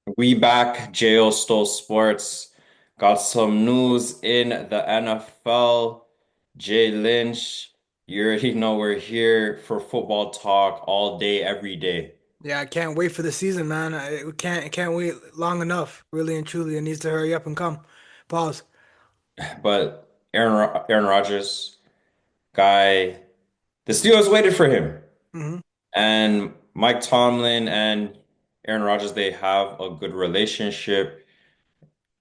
We back, Jayo stole sports. Got some news in the NFL. Jay Lynch, you already know we're here for football talk all day, every day. Yeah, I can't wait for the season, man. We can't wait long enough. Really and truly, it needs to hurry up and come. Pause. But Aaron Rodgers, guy, the Steelers waited for him. Hmm. And Mike Tomlin and Aaron Rodgers, they have a good relationship.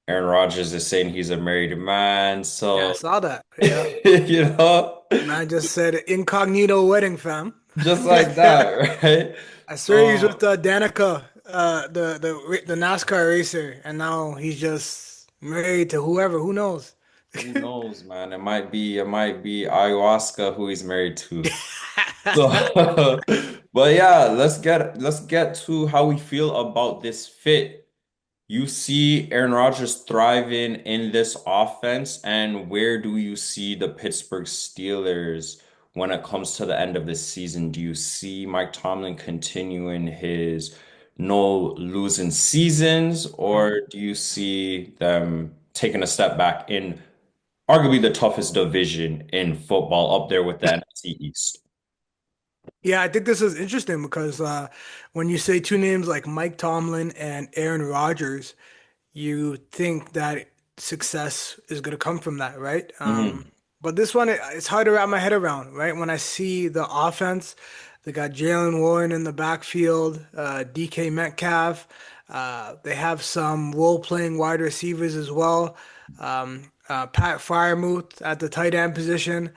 Aaron Rodgers is saying he's a married man, Yeah, I so saw that. Yeah, you know. man just said incognito wedding, fam. Just like that, right? I swear he was with So Danica, the NASCAR racer, and now he's just married to whoever. Who knows? who knows, man? It might be ayahuasca who he's married to. So, but yeah, let's get to how we feel about this fit. You see Aaron Rodgers thriving in this offense, and where do you see the Pittsburgh Steelers when it comes to the end of the season? Do you see Mike Tomlin continuing his no losing seasons, Mhm. or do you see them taking a step back in arguably the toughest division in football up there with the NFC East? Yeah, I think this is interesting because when you say two names like Mike Tomlin and Aaron Rodgers, you think that success is going to come from that, right? Hmm. But this one, it's hard to wrap my head around, right? When I see the offense, they got Jalen Warren in the backfield, DK Metcalf. They have some role-playing wide receivers as well. Pat Freiermuth at the tight end position.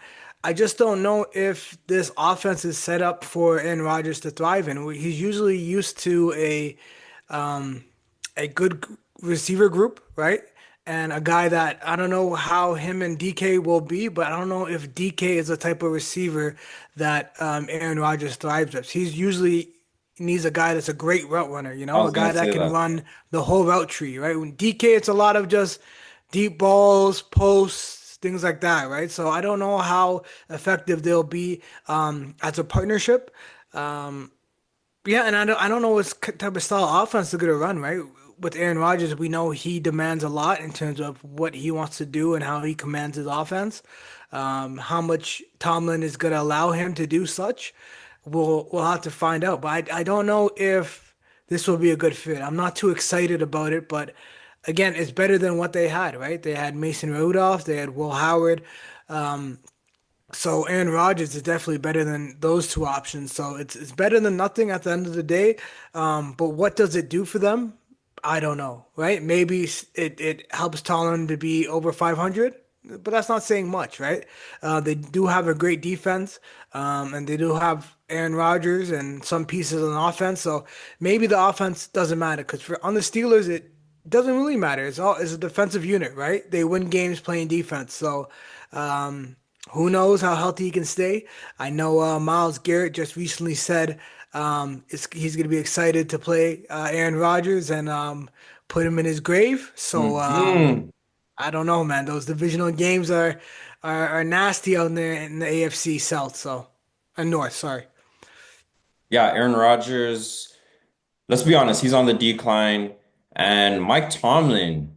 I just don't know if this offense is set up for Aaron Rodgers to thrive in. He's usually used to a good receiver group, right? And a guy that I don't know how him and DK will be, but I don't know if DK is the type of receiver that Aaron Rodgers thrives with. He's usually needs a guy that's a great route runner, I a was gonna guy that say can that. run the whole route tree, right? When DK, it's a lot of just deep balls, posts, things like that, right? So I don't know how effective they'll be as a partnership. Um, yeah, and I don't know what type of style offense they're gonna run, right? With Aaron Rodgers, we know he demands a lot in terms of what he wants to do and how he commands his offense. How much Tomlin is gonna allow him to do such, we'll have to find out. But I don't know if this will be a good fit. I'm not too excited about it, but again, it's better than what they had, right? They had Mason Rudolph, they had Will Howard. So Aaron Rodgers is definitely better than those two options. So it's better than nothing at the end of the day. But what does it do for them? I don't know, right? Maybe it helps Tottenham to be over 500, but that's not saying much, right? They do have a great defense, and they do have Aaron Rodgers and some pieces on offense. So maybe the offense doesn't matter because for on the Steelers it doesn't really matter. It's a defensive unit, right? They win games playing defense. So. Um, who knows how healthy he can stay? I know Miles Garrett just recently said he's going to be excited to play Aaron Rodgers and put him in his grave. So Hmm. I don't know, man. Those divisional games are nasty out there in the AFC South. So North, sorry. Yeah, Aaron Rodgers. Let's be honest, he's on the decline. And Mike Tomlin,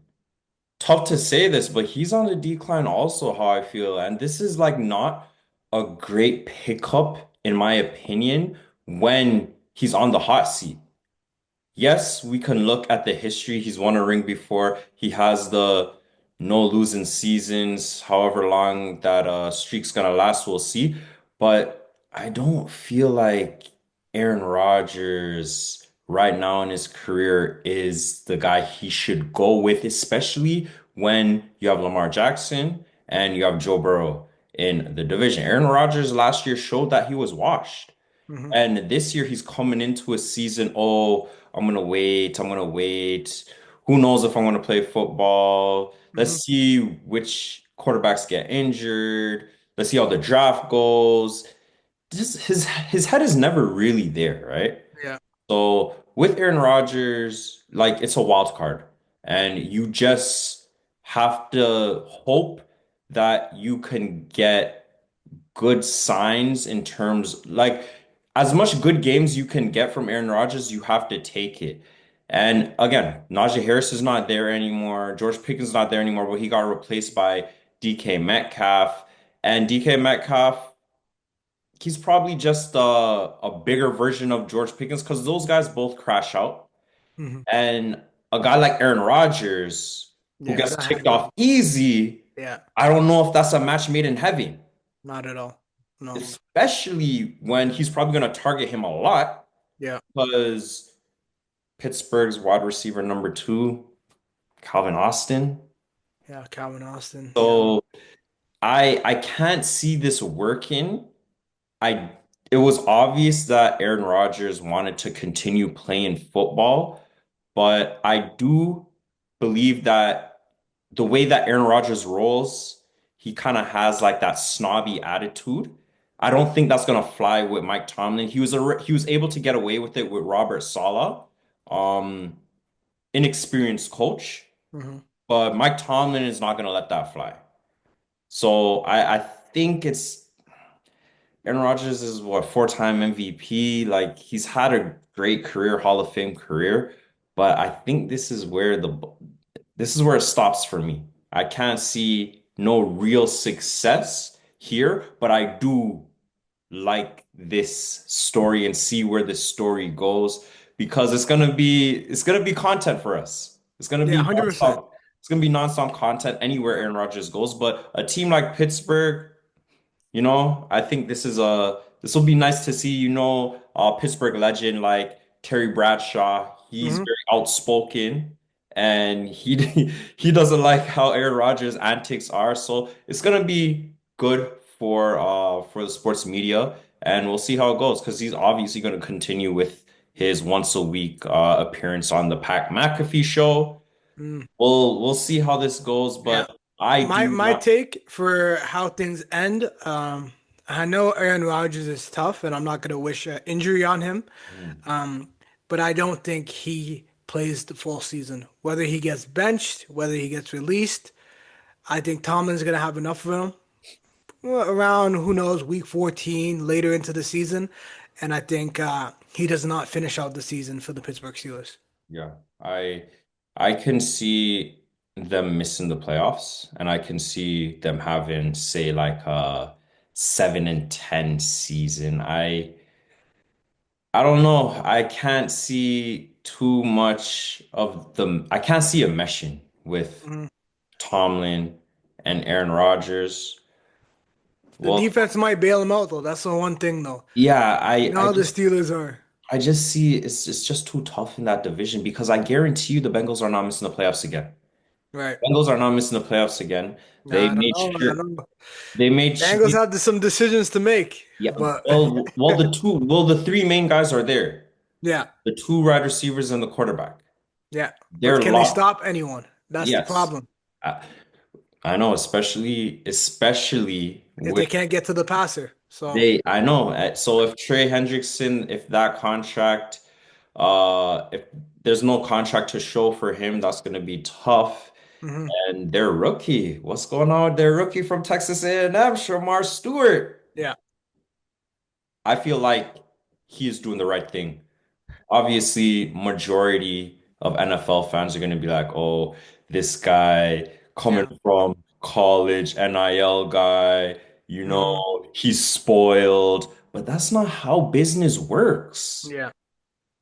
tough to say this, but he's on the decline also, how I feel. And this is like not a great pickup, in my opinion, when he's on the hot seat. Yes, we can look at the history. He's won a ring before. He has the no losing seasons, however long that streak's gonna last, we'll see. But I don't feel like Aaron Rodgers right now in his career is the guy he should go with, especially when you have Lamar Jackson and you have Joe Burrow in the division. Aaron Rodgers last year showed that he was washed. Hmm. And this year he's coming into a season, oh, I'm gonna wait, I'm gonna wait. Who knows if I'm gonna play football? Hmm. Let's see which quarterbacks get injured. Let's see how the draft goes. Just his head is never really there, right? Yeah. So with Aaron Rodgers, like it's a wild card, and you just have to hope that you can get good signs in terms like as much good games you can get from Aaron Rodgers, you have to take it. And again, Najee Harris is not there anymore. George Pickens is not there anymore, but he got replaced by DK Metcalf. And DK Metcalf, he's probably just a bigger version of George Pickens because those guys both crash out. Hmm. And a guy like Aaron Rodgers, who Yeah, gets that ticked heavy. off easy, Yeah, I don't know if that's a match made in heaven, not at all. No. especially when he's probably going to target him a lot Yeah, because Pittsburgh's wide receiver number two, Calvin Austin. yeah, Calvin Austin. Yeah. So I can't see this working. I It was obvious that Aaron Rodgers wanted to continue playing football, but I do believe that the way that Aaron Rodgers rolls, he kind of has like that snobby attitude. I don't think that's gonna fly with Mike Tomlin. He was able to get away with it with Robert Saleh, um, inexperienced coach, Hmm. but Mike Tomlin is not gonna let that fly. So I think it's Aaron Rodgers is what, four-time MVP. Like he's had a great career, Hall of Fame career, but I think this is where it stops for me. I can't see no real success here, but I do like this story and see where this story goes because it's gonna be content for us. Yeah, 100%. It's gonna be nonstop content anywhere Aaron Rodgers goes. But a team like Pittsburgh, I think this will be nice to see, Pittsburgh legend like Terry Bradshaw. He's Hmm. very outspoken and he he doesn't like how Aaron Rodgers' antics are. So it's gonna be good for the sports media and we'll see how it goes because he's obviously gonna continue with his once a week appearance on the Pat McAfee show. Mm. We'll see how this goes, Yeah. but I My do my not. take for how things end, I know Aaron Rodgers is tough, and I'm not going to wish an injury on him. Um, but I don't think he plays the full season. Whether he gets benched, whether he gets released, I think Tomlin's going to have enough of him around, who knows, week 14, later into the season. And I think he does not finish out the season for the Pittsburgh Steelers. Yeah, I can see them missing the playoffs, and I can see them having, say, like a 7-10 season. I don't know. I can't see too much of them. I can't see a meshing with Mhm. Tomlin and Aaron Rodgers. The Well, defense might bail him out, though. That's the one thing, though. yeah, You know how the Steelers are. I just see it's just too tough in that division because I guarantee you the Bengals are not missing the playoffs again. Right. Bengals are not missing the playoffs again. They I don't made know. I sure don't know. they made sure, Bengals had some decisions to make, yeah. but The three main guys are there. yeah, The two wide receivers and the quarterback. yeah. But They're can they locked. stop anyone? That's the Yes. problem. I, I know, especially If they with can't get to the passer. So, I know. So if Trey Hendrickson, if that contract, if there's no contract to show for him, that's going to be tough. mhm. And their rookie, what's going on with their rookie from Texas A&M, Shamar Stewart? Yeah. I feel like he is doing the right thing. Obviously, majority of NFL fans are going to be like, "Oh, this guy coming Yeah. from college, NIL guy, Mhm. he's spoiled." But that's not how business works. Yeah.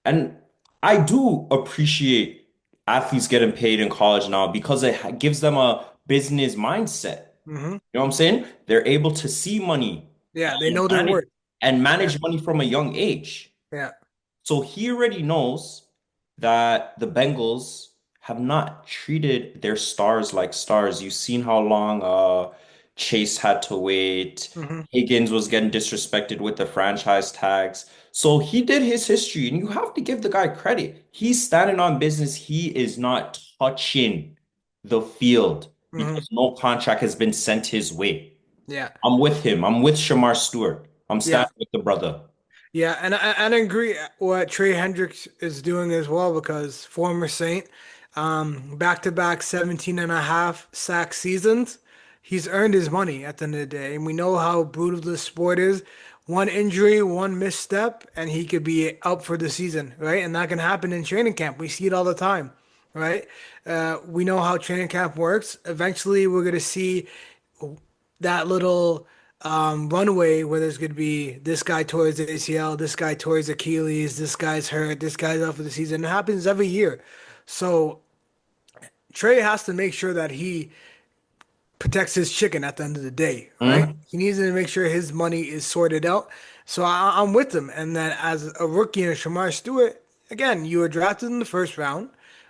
And I do appreciate athletes getting paid in college now because it gives them a business mindset. Hmm. You know what I'm saying? They're able to see money Yeah. They and know their worth. Yeah. manage money from a young age. Yeah. So he already knows that the Bengals have not treated their stars like stars. You've seen how long Chase had to wait. Hmm. Higgins was getting disrespected with the franchise tags. So he did his history, and you have to give the guy credit. He's standing on business. He is not touching the field Hmm. because no contract has been sent his way. Yeah. I'm with him. I'm with Shamar Stewart. I'm Yeah. standing with the brother. Yeah, and I agree what Trey Hendricks is doing as well because former Saint, back-to-back 17 and a half sack seasons, he's earned his money at the end of the day. And we know how brutal this sport is. one injury, one misstep, and he could be out for the season, right? And that can happen in training camp. We see it all the time, right? We know how training camp works. Eventually, we're gonna see that little runway where there's going to be this guy towards the ACL, this guy towards Achilles, this guy's hurt, this guy's out for the season. It happens every year. So Trey has to make sure that he protects his chicken at the end of the day, right? Mm, He needs to make sure his money is sorted out. So I'm with him. And then as a rookie and Shamar Stewart, again, you were drafted in the first round,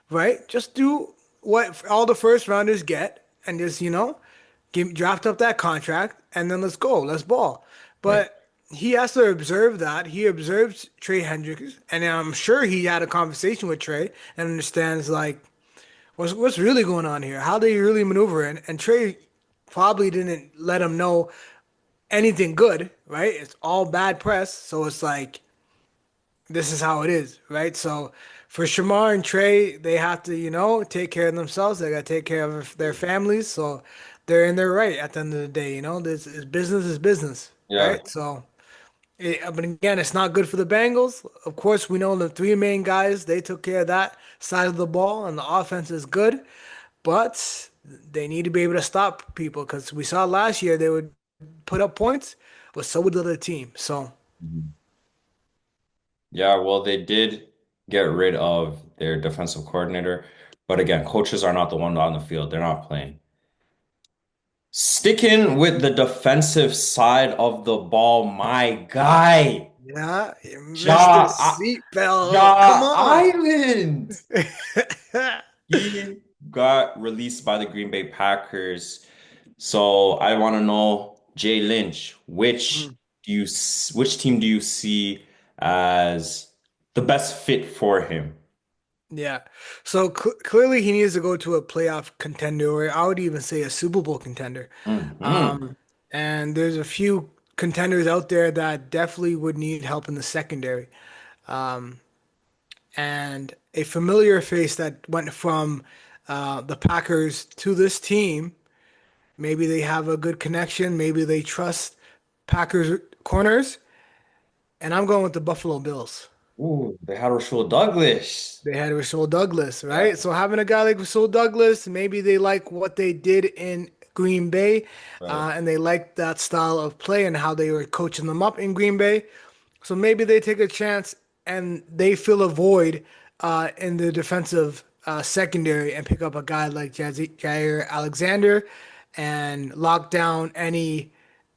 right? Just do what all the first rounders get and just, draft up that contract and then let's go. Let's ball. right. But he has to observe that. He observes Trey Hendricks, and I'm sure he had a conversation with Trey and understands like what's really going on here? How they really maneuver in? And Trey probably didn't let him know anything good, right? It's all bad press, so it's like this is how it is, right? So for Shamar and Trey, they have to, take care of themselves. They got to take care of their families, so they're in their right at the end of the day. This is business, Yeah. right? So. But again, it's not good for the Bengals. Of course, we know the three main guys, they took care of that side of the ball, and the offense is good. But they need to be able to stop people because we saw last year they would put up points, but so would the other team. So, Mhm. Yeah, well, they did get rid of their defensive coordinator, but again, coaches are not the one on the field. They're not playing. Sticking with the defensive side of the ball, my guy, yeah, Ja, Mr. I- Seatbelt. Come Ja on. Island. He got released by the Green Bay Packers. So I want to know, Jay Lynch, which team do you see as the best fit for him? Yeah. So clearly he needs to go to a playoff contender, or I would even say a Super Bowl contender. Hmm. Um, and there's a few contenders out there that definitely would need help in the secondary. Um, and a familiar face that went from the Packers to this team. Maybe they have a good connection. Maybe they trust Packers corners. And I'm going with the Buffalo Bills. Ooh, they had Rasul Douglas. They had Rasul Douglas, Yeah, right? So having a guy like Rasul Douglas, maybe they like what they did in Green Bay, right. and they like that style of play and how they were coaching them up in Green Bay. So maybe they take a chance and they fill a void in the defensive secondary and pick up a guy like Jaire Alexander and lock down any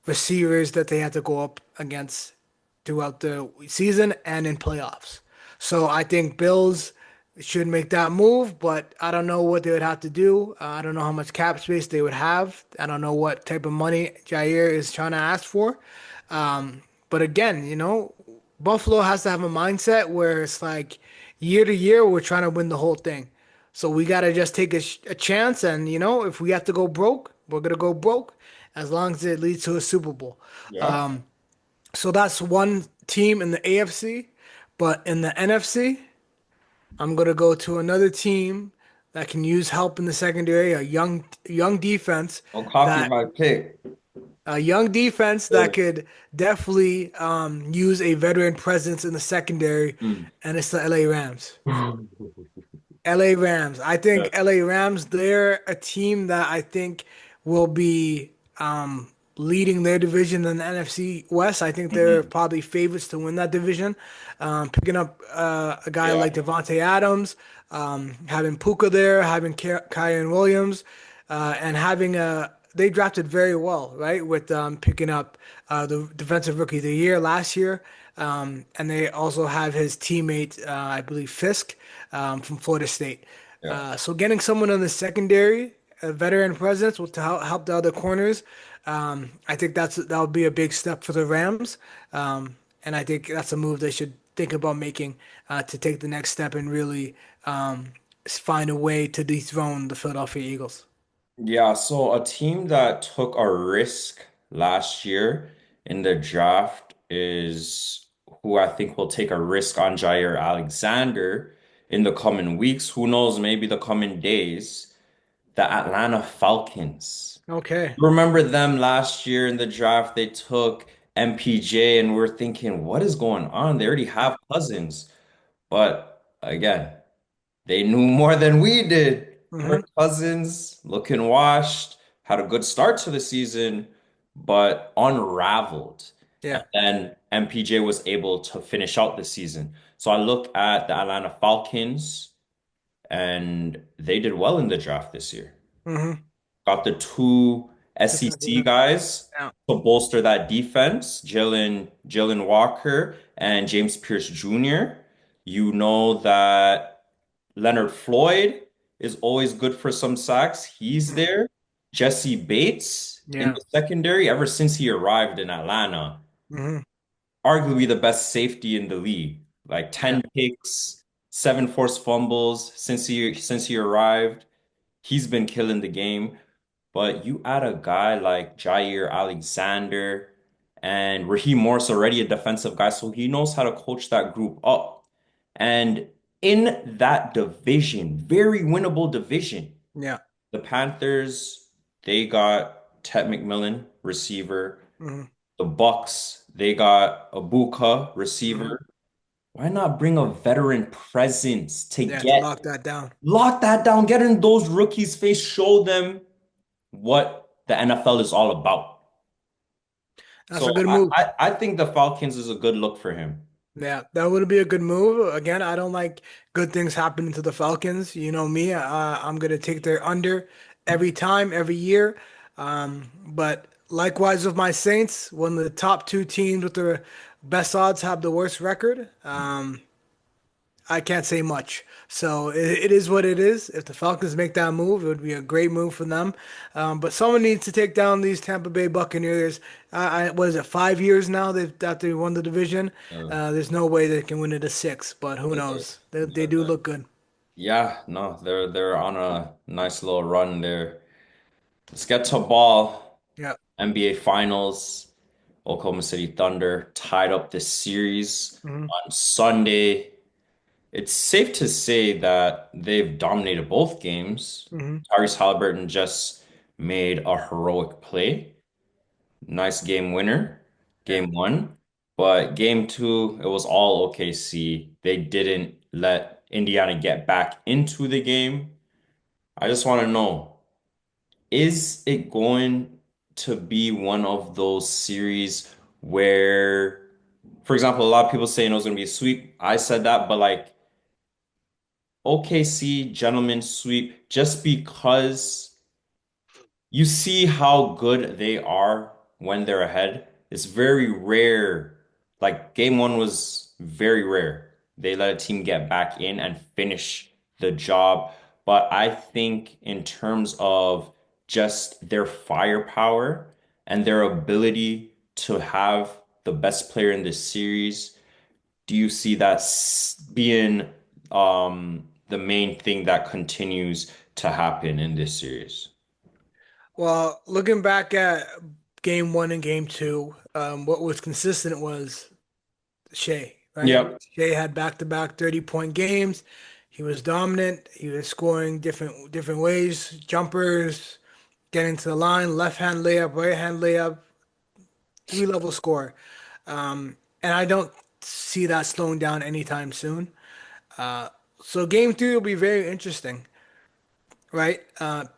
receivers that they have to go up against throughout the season and in playoffs. So I think Bills should make that move, but I don't know what they would have to do. I don't know how much cap space they would have. I don't know what type of money Jair is trying to ask for. But again, Buffalo has to have a mindset where it's like year to year, we're trying to win the whole thing. So we got to just take a chance. And, if we have to go broke, we're going to go broke as long as it leads to a Super Bowl. Yeah. So that's one team in the AFC. But in the NFC, I'm gonna go to another team that can use help in the secondary, a young defense Don't copy that my pick. could definitely use a veteran presence in the secondary, Mm. and it's the LA Rams. LA Rams. I think Yeah. LA Rams, they're a team that I think will be leading their division in the NFC West. I think they're Mhm. probably favorites to win that division. Picking up a guy Yeah. like Devontae Adams, having Puka there, having Kyan Williams, and having they drafted very well, right? With picking up the defensive rookie of the year last year. And they also have his teammate, I believe Fisk, from Florida State. Yeah. So getting someone in the secondary, a veteran presence, will to help the other corners. I think that would be a big step for the Rams, and I think that's a move they should think about making to take the next step and really find a way to dethrone the Philadelphia Eagles. Yeah, so a team that took a risk last year in the draft is who I think will take a risk on Jaire Alexander in the coming weeks. Who knows, maybe the coming days. The Atlanta Falcons. Okay. Remember them last year in the draft? They took MPJ, and we're thinking, what is going on? They already Yeah. have Cousins. But again, they knew more than we did. Hmm. Kirk Cousins looking washed, had a good start to the season, but unraveled. And Yeah. then MPJ was able to finish out the season. So I look at the Atlanta Falcons, and they did well in the draft this year. Hmm. Got the two Defensive SEC end. guys Yeah. to bolster that defense, Jalen Walker and James Pierce Jr. You know that Leonard Floyd is always good for some sacks. He's Mhm. there. Jesse Bates in Yeah. the secondary, ever since he arrived in Atlanta, Hmm. arguably the best safety in the league. Like Yeah. 10 picks, seven forced fumbles since he arrived. He's been killing the game. But you add a guy like Jaire Alexander and Raheem Morris, already a defensive guy, so he knows how to coach that group up. And in that division, very winnable division, Yeah. the Panthers, they got Ted McMillan, receiver. Hmm. The Bucks, they got Abuka, Hmm. receiver. Why not bring a veteran presence to Yeah. To get lock that down. lock that down, get in those rookies' face, show them what the NFL is all about. That's a So good I, move. I, I think the Falcons is a good look for him. Yeah, that would be a good move. Again, I don't like good things happening to the Falcons. You know me, I'm gonna take their under every time, every year. But likewise with my Saints, when the top two teams with the best odds have the worst record, I can't say much. So it is what it is. If the Falcons make that move, it would be a great move for them. But someone needs to take down these Tampa Bay Buccaneers. What is it, 5 years now that they won the division? Uh, There's no way they can win it a six, but who they're- knows? They do they're- look good. yeah, no, they're on a nice little run there. Let's get to ball. Yeah. NBA Finals. Oklahoma City Thunder tied up the series Hmm. on Sunday. It's safe to say that they've dominated both games. Hmm. Tyrese Halliburton just made a heroic play. Nice game winner, Yeah. game one. But game two, it was all OKC. They didn't let Indiana get back into the game. I just want to know, is it going to be one of those series where, for example, a lot of people saying it was going to be a sweep. I said that, but like OKC gentlemen sweep just because you see how good they are when they're ahead. It's very rare. Like game one was very rare. They let a team get back in and finish the job. But I think in terms of just their firepower and their ability to have the best player in this series, do you see that being the main thing that continues to happen in this series? Well, looking back at game one and game two, what was consistent was Shea, right? Yep. Shea had back-to-back 30-point games. He was dominant. He was scoring different ways, jumpers, getting to the line, left hand layup, right hand layup, three-level score. And I don't see that slowing down anytime soon. So game three will be very interesting, right?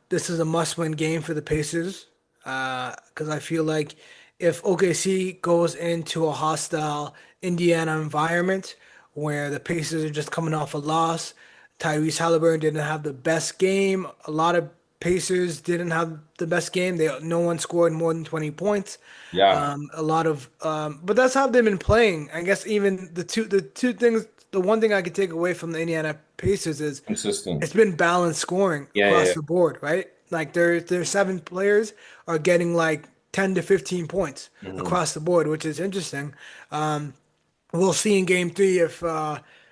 This is a must-win game for the Pacers because I feel like if OKC goes into a hostile Indiana environment where the Pacers are just coming off a loss, Tyrese Halliburton didn't have the best game. A lot of Pacers didn't have the best game. No one scored more than 20 points. Yeah. But that's how they've been playing. I guess even the two things, the one thing I could take away from the Indiana Pacers is Consistent. it's been balanced scoring Yeah, yeah, across yeah. the board, right? Like their seven players are getting like 10 to 15 points Hmm. across the board, which is interesting. We'll see in game three if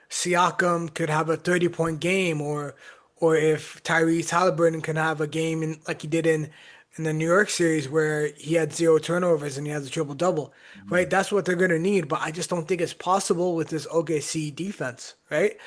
Siakam could have a 30-point game or if Tyrese Halliburton can have a game like he did in in the New York series where he had zero turnovers and he has a triple double, right? That's what they're going to need, but I just don't think it's possible with this OKC defense, right?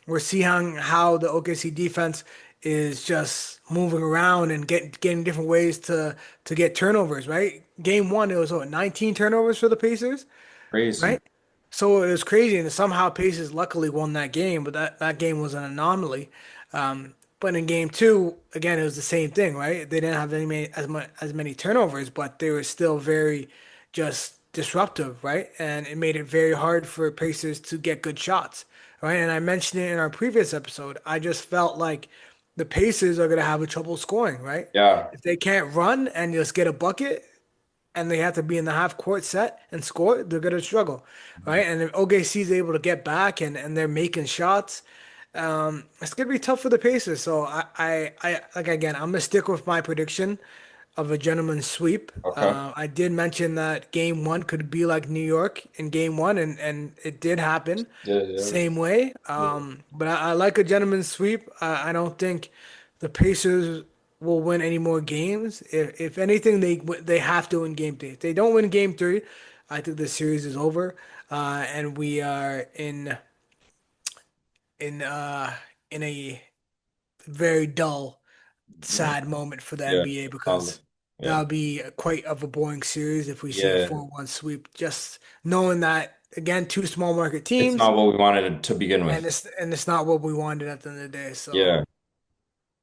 We're seeing how the OKC defense is just moving around and getting different ways to get turnovers, right? Game one, it was what, 19 turnovers for the Pacers, Crazy. right? So it was crazy, and somehow Pacers luckily won that game, but that game was an anomaly. But in game two, again, it was the same thing, right? They didn't have as many turnovers, but they were still very just disruptive, right? And it made it very hard for Pacers to get good shots, right? And I mentioned it in our previous episode. I just felt like the Pacers are going to have a trouble scoring, right? Yeah. If they can't run and just get a bucket, and they have to be in the half court set and score, they're gonna struggle, right? And if OKC is able to get back and they're making shots, it's gonna be tough for the Pacers. So I like again, I'm gonna stick with my prediction of a gentleman's sweep. Okay. I did mention that game one could be like New York in game one, and it did happen Yeah, yeah. same way. Yeah. But I like a gentleman's sweep. I don't think the Pacers will win any more games. If anything, they have to win game three. If they don't win game three, I think the series is over, and we are in uh in a very dull, sad moment for the Yeah. NBA Sounds- because Yeah. that'll be quite of a boring series if we see a Yeah. 4-1 sweep. Just knowing that again, two small market It's teams, not what we wanted to begin and with. it's not what we wanted at the end of the day. So Yeah.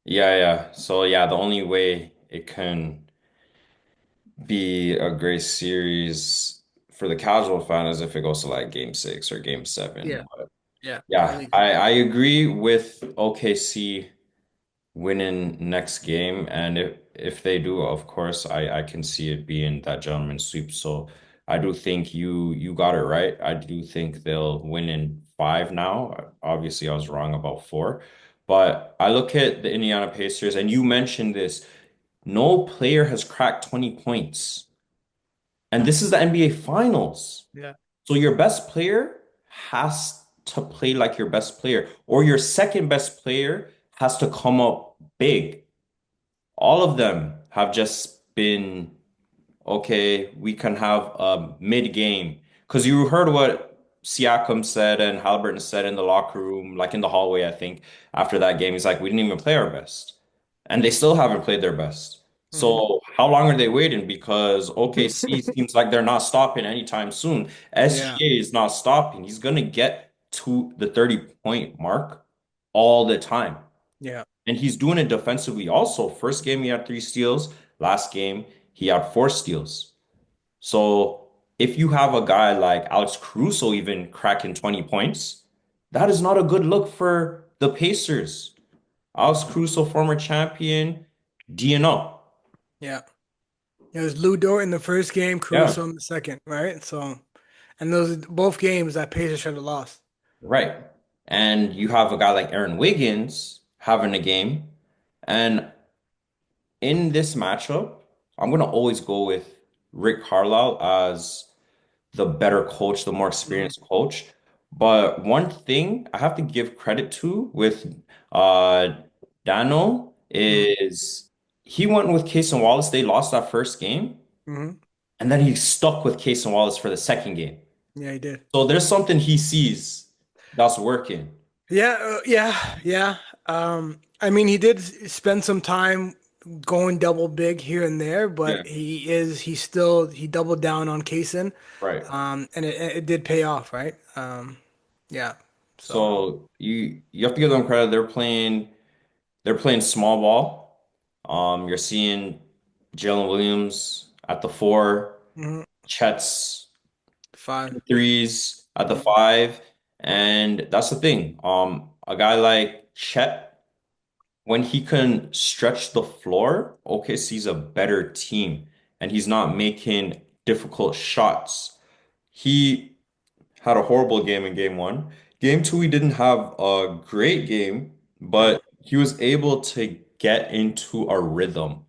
Yeah, yeah. So yeah, the only way it can be a great series for the casual fan is if it goes to like game six or game yeah, seven. But yeah, yeah, really I agree with OKC winning next game. And if they do, of course, I can see it being that gentleman's sweep. So I do think you got it right. I do think they'll win in five now. Obviously, I was wrong about four. But I look at the Indiana Pacers, and you mentioned this. No player has cracked 20 points. And this is the NBA Finals. yeah, So your best player has to play like your best player, or your second best player has to come up big. All of them have just been okay, we can have a mid game. Because you heard what Siakam said and Halliburton said in the locker room, like in the hallway, I think, after that game. He's like, we didn't even play our best. And they still haven't played their best. hmm So how long are they waiting? Because OKC seems like they're not stopping anytime soon. yeah, SGA is not stopping. He's gonna get to the 30-point mark all the time. yeah, And he's doing it defensively also. First game, he had three steals. Last game, he had four steals. So if you have a guy like Alex Caruso even cracking 20 points, that is not a good look for the Pacers. Alex Caruso, former champion, DNO. yeah. It was Lou Dort in the first game, Yeah, Caruso in the second, right? So, and those both games that Pacers should have lost. right. And you have a guy like Aaron Wiggins having a game. And in this matchup, I'm going to always go with Rick Carlisle as the better coach, the more Mhm, experienced coach. But one thing I have to give credit to with uh Dano mhm, is he went with Case and Wallace. They lost that first game, mhm. and then he stuck with Case and Wallace for the second game. Yeah, he did. So there's something he sees that's working. Yeah, yeah. I mean, he did spend some time going double big here and there, Yeah, but he doubled down on Kaysen, right. and it did pay off, right? Yeah. So, So you have to give them credit. They're playing small ball. You're seeing Jalen Williams at the four, mhm, Chet's five. threes at the Mhm, five, and that's the thing. A guy like Chet, when he can stretch the floor, OKC's a better team, and he's not making difficult shots. He had a horrible game in game one. Game two, he didn't have a great game, mhm, but he was able to get into a rhythm.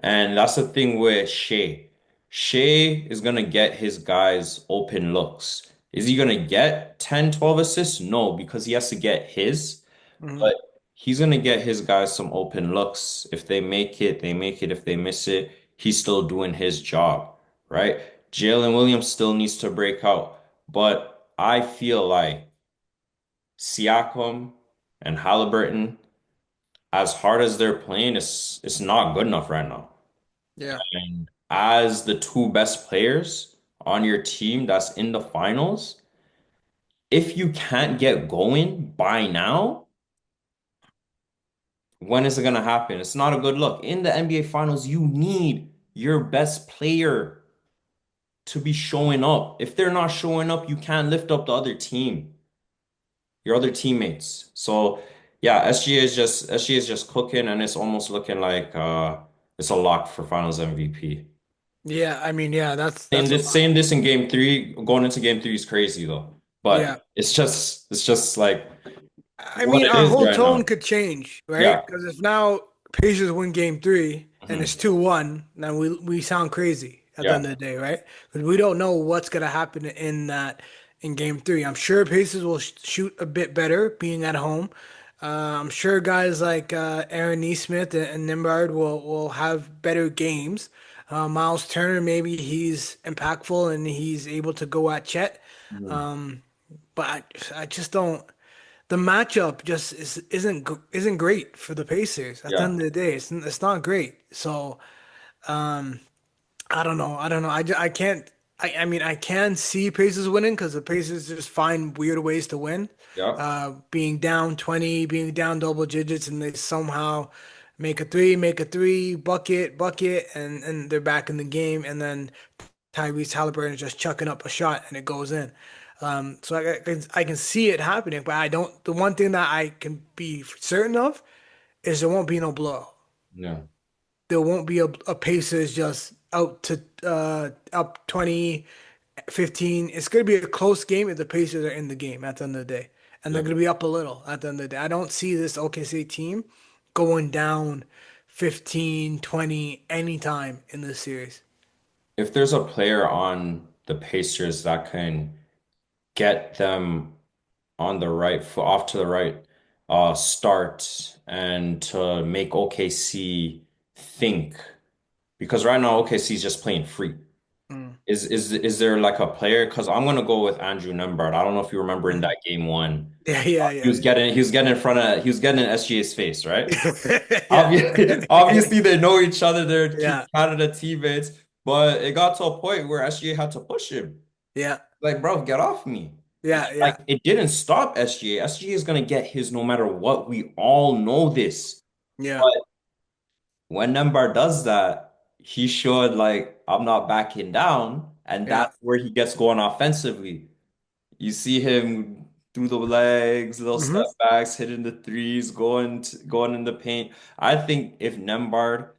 And that's the thing with Shea. Shea is going to get his guys open looks. Is he going to get 10, 12 assists? No, because he has to get his, mhm. but he's gonna get his guys some open looks. If they make it, they make it. If they miss it, he's still doing his job, right? Jalen Williams still needs to break out. But I feel like Siakam and Halliburton, as hard as they're playing, it's not good enough right now. Yeah. And as the two best players on your team that's in the finals, if you can't get going by now, when is it gonna happen? It's not a good look. In the NBA finals, you need your best player to be showing up. If they're not showing up, you can't lift up the other team, your other teammates. So yeah, SGA is just cooking and it's almost looking like it's a lock for finals MVP. Yeah, I mean, yeah, that's a lot. Saying this in game three, going into game three is crazy though. Yeah. But it's just like I what mean, it our is whole right tone now. could change, right? Yeah. Because if now Pacers win game three and it's Mhm. 2-1, then we sound crazy at the Yeah. end of the day, right? Because we don't know what's gonna happen in game three. I'm sure Pacers will shoot a bit better being at home. I'm sure guys like Aaron Nesmith and Nimbard will have better games. Miles Turner, maybe he's impactful and he's able to go at Chet. Mhm. Um, but I just don't. The matchup just isn't great for the Pacers. At the Yeah. end of the day, it's not great. So I don't know. I don't know. I can't. I mean, I can see Pacers winning because the Pacers just find weird ways to win. Yeah. Being down 20, being down double digits, and they somehow make a three, bucket, and they're back in the game. And then Tyrese Halliburton is just chucking up a shot and it goes in. So I can see it happening, but I don't. The one thing that I can be certain of is there won't be no blowout. Yeah. There won't be a Pacers just out to up 20, 15. It's going to be a close game if the Pacers are in the game at the end of the day. And they're Yeah. going to be up a little at the end of the day. I don't see this OKC team going down 15, 20 anytime in this series. If there's a player on the Pacers that can get them on the right foot, off to the right start and to make OKC think, because right now OKC is just playing free. Mm. Is there like a player? Because I'm gonna go with Andrew Nembhard. I don't know if you remember in Mm. that game one. Yeah, yeah, yeah, He was getting in front of he was getting in SGA's face, right? yeah, Obviously, they know each other. They're yeah, Canada teammates, but it got to a point where SGA had to push him. yeah, Like, bro, get off me. yeah, Like, yeah. it didn't stop SGA. SGA is gonna get his no matter what. We all know this. Yeah. But when Nembar does that, he showed like I'm not backing down, and Yeah. that's where he gets going offensively. You see him through the legs, little step Hmm. backs, hitting the threes, going in the paint. I think if Nembard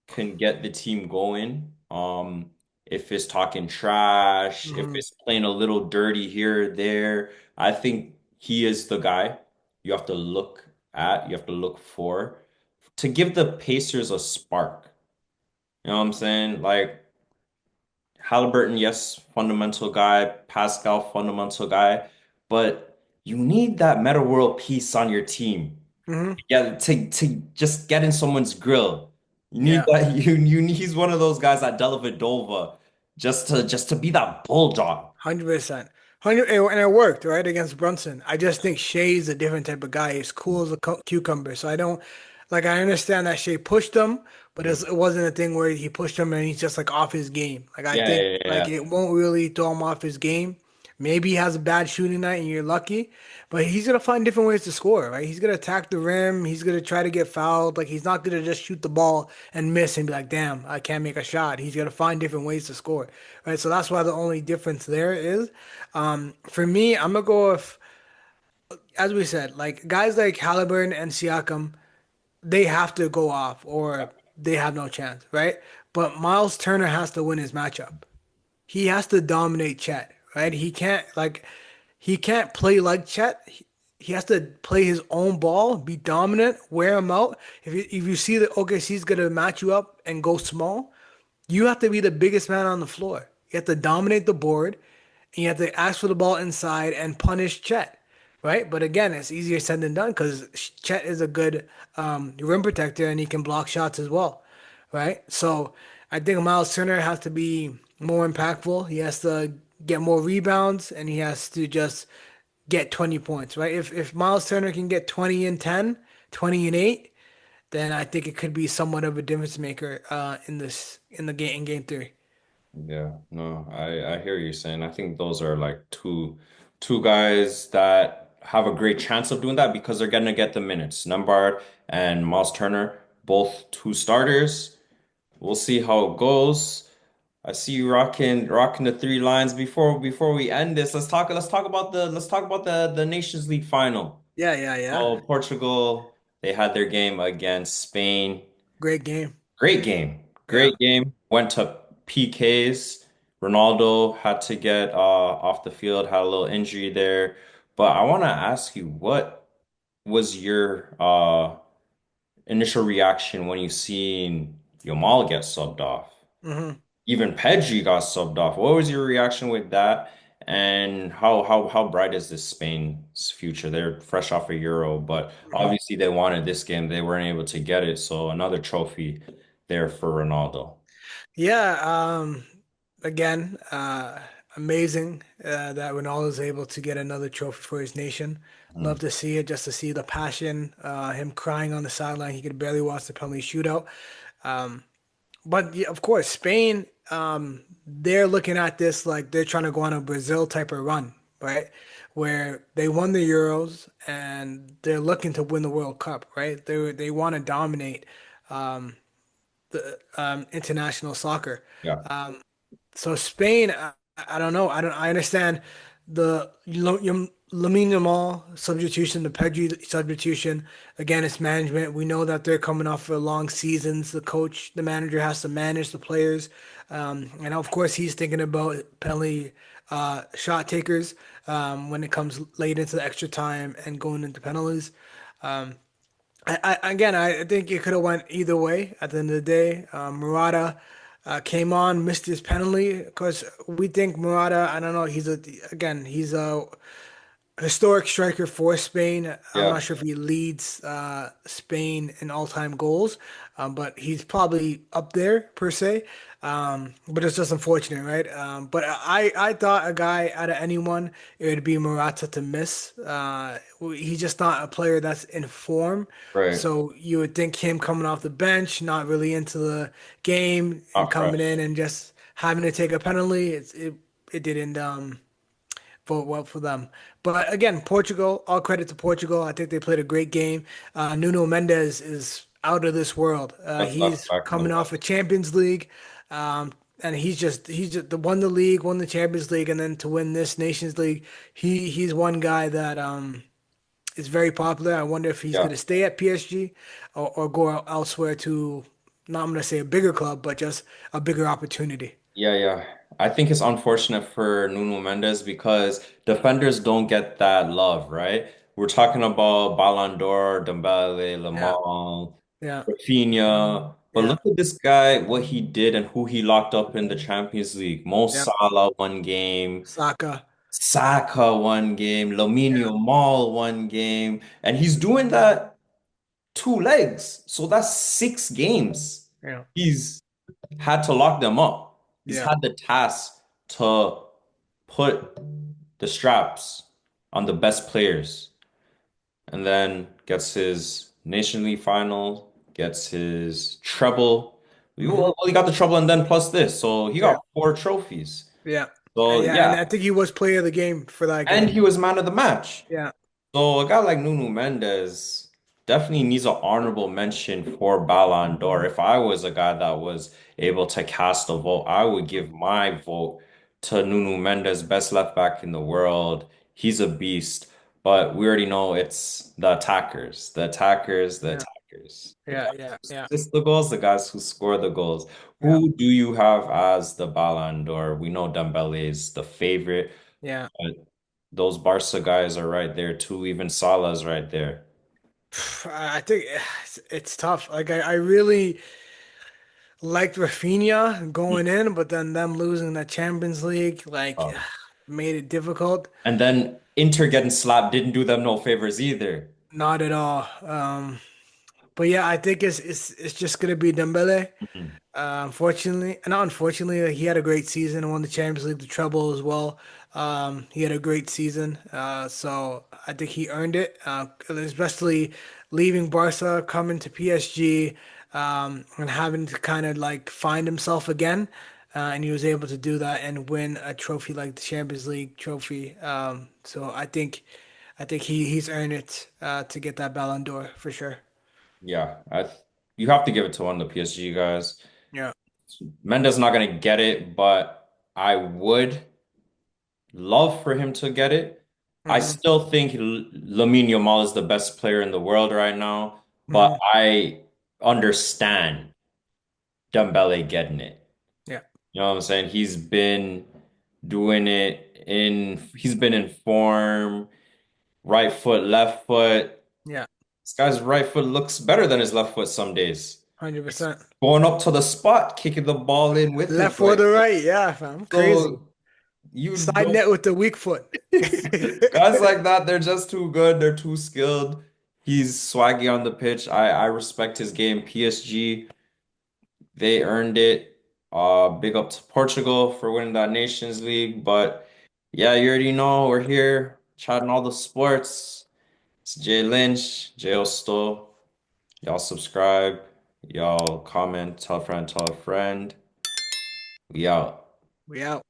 can get the team going, if it's talking trash, if Hmm. it's playing a little dirty here or there, I think he is the guy you have to look you have to look for to give the Pacers a spark. You know what I'm saying? Like Halliburton, yes, fundamental guy. Pascal, fundamental guy. But you need that meta world piece on your team. Hmm. Yeah, to just get in someone's grill. You need Yeah. that. He's one of those guys at Dellavedova just to be that bulldog. 100%. 100, and it worked, right, against Brunson. I just think Shea's a different type of guy. He's cool as a cucumber. So I don't, like, I understand that Shea pushed him, but Mhm. it wasn't a thing where he pushed him and he's just like off his game. Like, I Yeah, think, yeah, like, yeah. it won't really throw him off his game. Maybe he has a bad shooting night and you're lucky, but he's gonna find different ways to score, right? He's gonna attack the rim. He's gonna try to get fouled. Like, he's not gonna just shoot the ball and miss and be like, damn, I can't make a shot. He's gonna find different ways to score, right? So that's why the only difference there is, for me, I'm gonna go with, as we said, like guys like Halliburton and Siakam, they have to go off or they have no chance, right? But Miles Turner has to win his matchup. He has to dominate Chet, right? He can't play like Chet. He has to play his own ball, be dominant, wear him out. If you see that OKC's gonna match you up and go small, you have to be the biggest man on the floor. You have to dominate the board, and you have to ask for the ball inside and punish Chet. right? But again, it's easier said than done because Chet is a good rim protector and he can block shots as well, right? So I think Miles Turner has to be more impactful. He has to get more rebounds and he has to just get 20 points, right? If Miles Turner can get 20 and 10, 20 and 8, then I think it could be somewhat of a difference maker in the game in game three. Yeah, no, I hear you saying. I think those are like two guys that have a great chance of doing that because they're gonna get the minutes. Nembhard and Miles Turner, both two starters. We'll see how it goes. I see you rocking the three lines before we end this. Let's talk about the Nations League final. Yeah, yeah, yeah. Oh, Portugal, they had their game against Spain. Great game. Great game. Yeah. Great game. Went to PKs. Ronaldo had to get off the field, had a little injury there. But I want to ask you, what was your initial reaction when you seen Yamal get subbed off? hmm Even Pedri got subbed off. What was your reaction with that? And how bright is this Spain's future? They're fresh off a Euro, but hmm obviously they wanted this game. They weren't able to get it, so another trophy there for Ronaldo. Yeah, again, amazing that Ronaldo is able to get another trophy for his nation. Mm. Love to see it, just to see the passion, him crying on the sideline. He could barely watch the penalty shootout. Um, but yeah, of course, Spain, they're looking at this like they're trying to go on a Brazil type of run, right? Where they won the Euros and they're looking to win the World Cup, right? They want to dominate international soccer. Yeah, So Spain, I don't know. I understand the Lamine Yamal substitution, the Pedri substitution. Again, it's management. We know that they're coming off for long seasons. The coach, the manager has to manage the players, and of course, he's thinking about penalty shot takers when it comes late into the extra time and going into penalties. Again, I think it could have went either way at the end of the day. Murata came on, missed his penalty because we think Murata. I don't know. He's a historic striker for Spain. I'm yeah, not sure if he leads Spain in all-time goals, but he's probably up there per se. But it's just unfortunate, right? But I thought a guy out of anyone, it would be Morata to miss. He's just not a player that's in form. right. So you would think him coming off the bench, not really into the game, and Not coming fresh. in and just having to take a penalty, it didn't vote well for them. But again, Portugal, all credit to Portugal. I think they played a great game. Nuno Mendes is out of this world. That's He's back in the coming off a Champions League, and he's just won the league, won the Champions League, and then to win this Nations League, he's one guy that is very popular. I wonder if he's going yeah. to stay at PSG or go elsewhere to, not I'm going to say a bigger club, but just a bigger opportunity. Yeah, yeah. I think it's unfortunate for Nuno Mendes because defenders don't get that love, right? We're talking about Ballon d'Or, Dembele, Yeah, Lamar, yeah, Rafinha. But yeah, look at this guy, what he did and who he locked up in the Champions League. Mo yeah. Salah one game, Saka. Saka one game, Lamine Yeah, Yamal one game, and he's doing that two legs. So that's 6 games. yeah, He's had to lock them up. He's yeah. had the task to put the straps on the best players and then gets his Nation League final, gets his treble. hmm Well, he got the treble and then plus this. So he Yeah, got 4 trophies. yeah, So yeah. And yeah, I think he was player of the game for that and game. he was man of the match. Yeah, So a guy like Nuno Mendes definitely needs an honorable mention for Ballon d'Or. If I was a guy that was able to cast a vote, I would give my vote to Nuno Mendes, best left back in the world. He's a beast. But we already know it's the attackers, the attackers, the yeah, attackers. The yeah, guys yeah, who yeah, assist the goals, the guys who score the goals. yeah, Who do you have as the Ballon d'Or? We know Dembele is the favorite. yeah. Those Barca guys are right there too. Even Salah's right there. I think it's tough. Like I really liked Rafinha going in, but then them losing the Champions League, like Tough. made it difficult. And then Inter getting slapped didn't do them no favors either. Not at all. But yeah, I think it's just gonna be Dembele. Mhm. Unfortunately, not unfortunately, he had a great season and won the Champions League, the treble as well. He had a great season, so I think he earned it. Especially leaving Barca, coming to PSG, and having to kind of like find himself again. And he was able to do that and win a trophy like the Champions League trophy. So I think he's earned it to get that Ballon d'Or for sure. Yeah, you have to give it to one of the PSG guys. Yeah. Mendes not gonna get it, but I would love for him to get it. I Hmm. still think Lamine Yamal is the best player in the world right now, but Hmm. I understand Dembele getting it. Yeah. You know what I'm saying? He's been in form, right foot, left foot. Yeah. This guy's right foot looks better than his left foot some days. He's 100%. going up to the spot, kicking the ball in with his Left foot right or foot. right? Yeah, fam. Crazy. So you Side don't net with the weak foot. guys like that, they're just too good. They're too skilled. He's swaggy on the pitch. I respect his game. PSG, they earned it. Big up to Portugal for winning that Nations League. But yeah, you already know we're here chatting all the sports. It's Jay Lynch, Jayo. Y'all subscribe. Y'all comment. Tell a friend. Tell a friend. We out. We out.